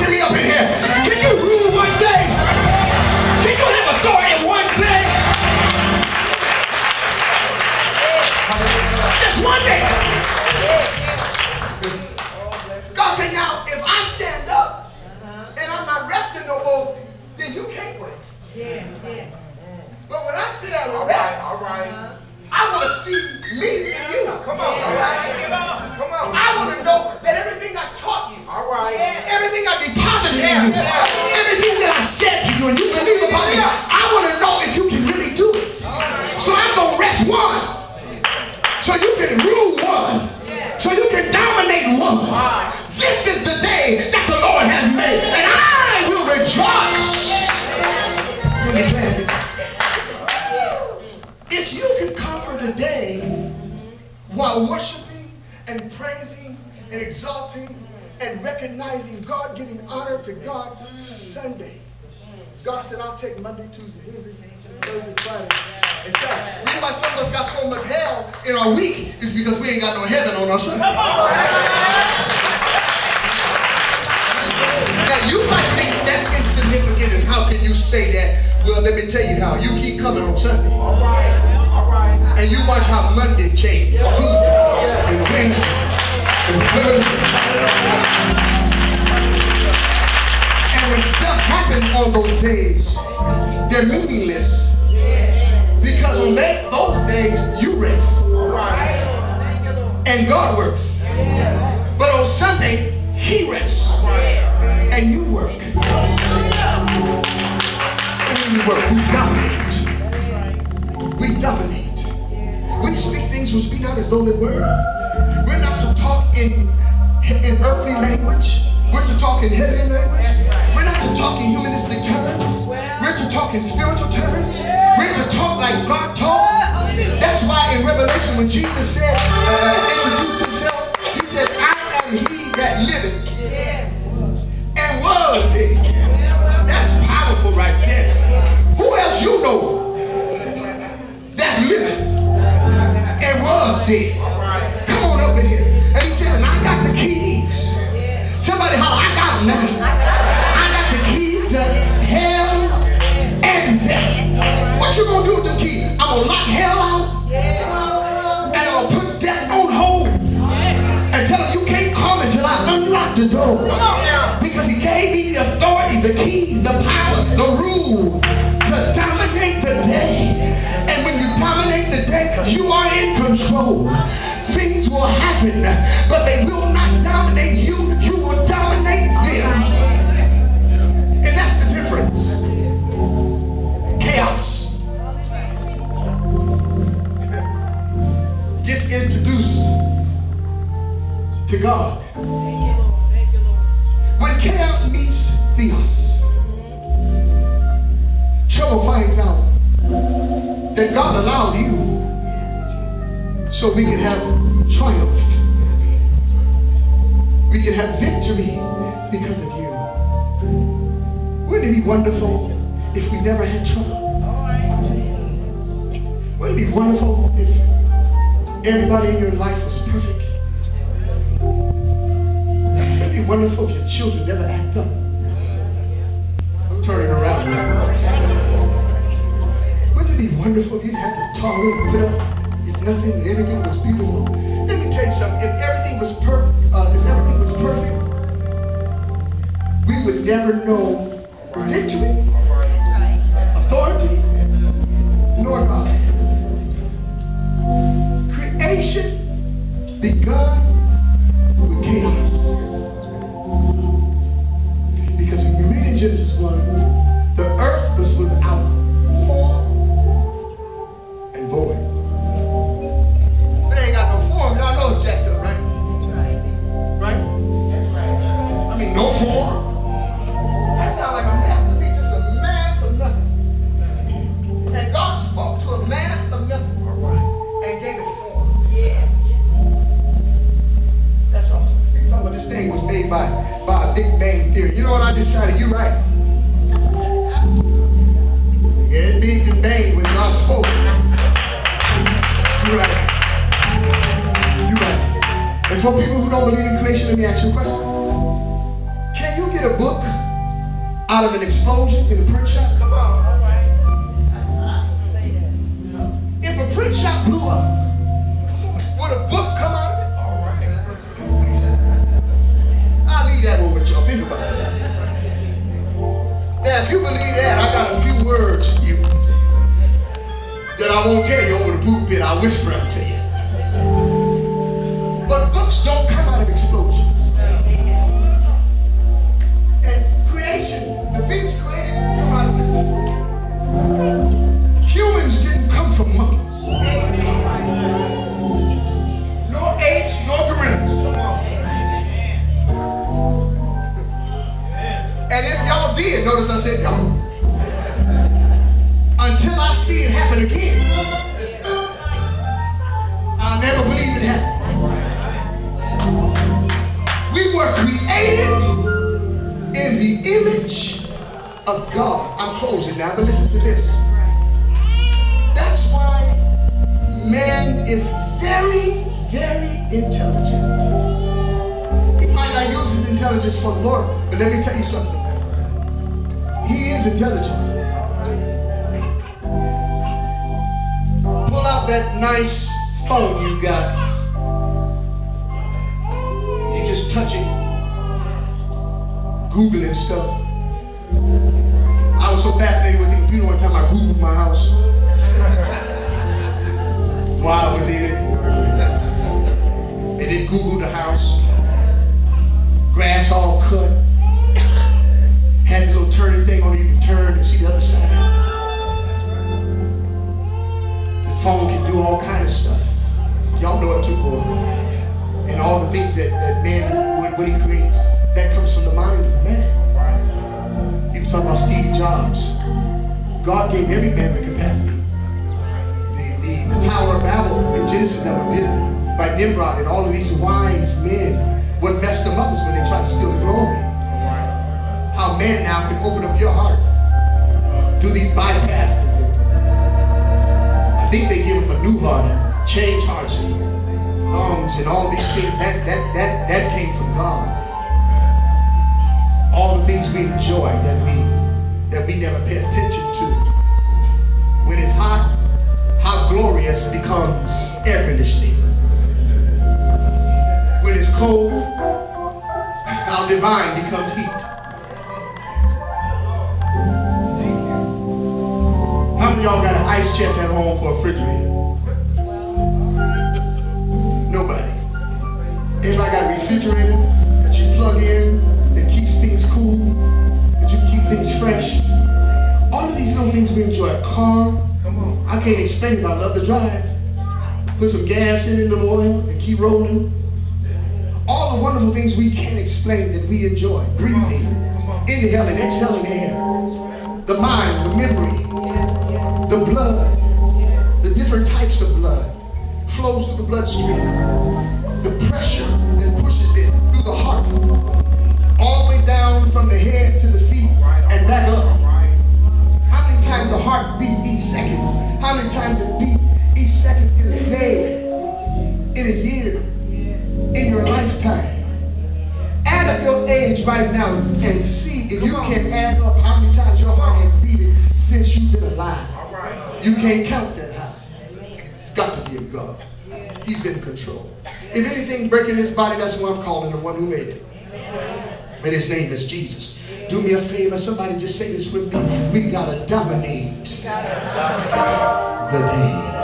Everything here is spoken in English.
to me up in here. Can you rule one day? Can you have authority one day? Just one day. God said, now, if I stand up and I'm not resting no more, then you can't win. Yes, yes. But when I sit down and rest, I want to see me and you. Come on. Come on. I want to know that everything I taught you, everything I deposited in you, everything that I said to you and you believe about me, I want to know if you can really do it. So I'm going to rest one. So you can rule one. So you can dominate one. This is the day that the Lord has made, and I will rejoice. If you can conquer the day while worshiping and praising and exalting and recognizing God, giving honor to God, Sunday. God said, I'll take Monday, Tuesday, Wednesday, Thursday, Friday, and Saturday. The reason why some of us got so much hell in our week is because we ain't got no heaven on our Sunday. Now you might think that's insignificant, and how can you say that? Well, let me tell you how. You keep coming on Sunday. All right. And you watch how Monday changed. Tuesday, and Wednesday, and Thursday. And when stuff happens on those days, they're meaningless. Because on those days, you rest. And God works. But on Sunday, He rests. And you work. We work. We dominate. We dominate. We speak things which be not as though they were. We're not to talk in earthly language. We're to talk in heavenly language. We're not to talk in humanistic terms. We're to talk in spiritual terms. We're to talk like God talked. That's why in Revelation, when Jesus said, introduced himself, he said, I am he that liveth and was dead. That's powerful right there. Who else you know that's living and was dead? Come on up in here. And he said, and I got the keys. Somebody holler, I got them now. I got the keys to hell and death. What you gonna do with them keys? I'm gonna lock hell out. And I'm gonna put death on hold. And tell him you can't come until I unlock the door. Because he gave me the authority, the keys, the power, the rule to dominate the day. And when you dominate the day, you are in control. Things will happen, but they will not dominate you. You will dominate them. And that's the difference. Chaos gets introduced to God. When chaos meets theos, trouble finds out that God allowed you so we can have triumph. We can have victory because of you. Wouldn't it be wonderful if we never had trouble? Wouldn't it be wonderful if everybody in your life was perfect? Wouldn't it be wonderful if your children never act up? I'm turning around now. Wouldn't it be wonderful if you didn't have to tolerate and put up if nothing, everything was beautiful? Let me tell you something. If everything was perfect, we would never know victory, authority, nor God. Creation begun with chaos. Because when you read in Genesis 1, the earth was without form and void. But it ain't got no form. Y'all know it's jacked up, right? Right? I mean, no form. That sounds like a mess to me, just a mass of nothing. And God spoke to a mass of nothing and gave it form. That's awesome. People talk about this thing was made by a Big Bang Theory. You know what I decided? You're right. Yeah, it's Big Bang when God spoke. You're right. You're right. And for people who don't believe in creation, let me ask you a question. Can you get a book out of an explosion in a print shop? Come on. If a print shop blew up, would a book come out of it? I'll leave that one with y'all. Think about that. Now, if you believe that, I got a few words for you that I won't tell you over the pulpit. I'll whisper them to you. But books don't come out of explosions. And creation, the things created come out of it. Humans didn't come from monkeys. Nor apes, nor gorillas. And if y'all did, notice I said y'all. Until I see it happen again, I'll never believe it happened. We were created in the image of God. I'm closing now, but listen to this. That's why man is very, very intelligent. He might not use his intelligence for the Lord, but let me tell you something. He is intelligent. Pull out that nice phone you got. You just touch it, Googling stuff. I was so fascinated with the computer one time I Googled my house while I was in it. And then Googled the house. Grass all cut. Had the little turning thing on it, you can turn and see the other side. The phone can do all kinds of stuff. Y'all know it too, boy. And all the things that man, what he creates, that comes from the mind of man. People talk about Steve Jobs. God gave every man the capacity. The Tower of Babel in Genesis that were built by Nimrod and all of these wise men, what messed them up is when they tried to steal the glory. How man now can open up your heart, do these bypasses. And I think they give them a new heart and change hearts and lungs and all these things. That came from God. All the things we enjoy that we never pay attention to. When it's hot, how glorious becomes air conditioning. When it's cold, how divine becomes heat. How many of y'all got an ice chest at home for a refrigerator? Nobody. Everybody got a refrigerator that you plug in, that keeps things cool, that you keep things fresh. All of these little things we enjoy. A car, I can't explain it, but I love to drive. Put some gas in it, a little oil, and keep rolling. All the wonderful things we can't explain that we enjoy. Breathing, inhaling, exhaling air. The mind, the memory, the blood, the different types of blood flows through the bloodstream. The pressure that pushes it through the heart, all the way down from the head to the feet and back up. How many times the heart beat each second? How many times it beat each second in a day, in a year, in your lifetime? Add up your age right now and see if you can add up how many times your heart has beaten since you've been alive. You can't count that high. It's got to be a God. He's in control. If anything breaking this body, that's who I'm calling, the one who made it. And his name is Jesus. Do me a favor, somebody just say this with me. We gotta dominate the day.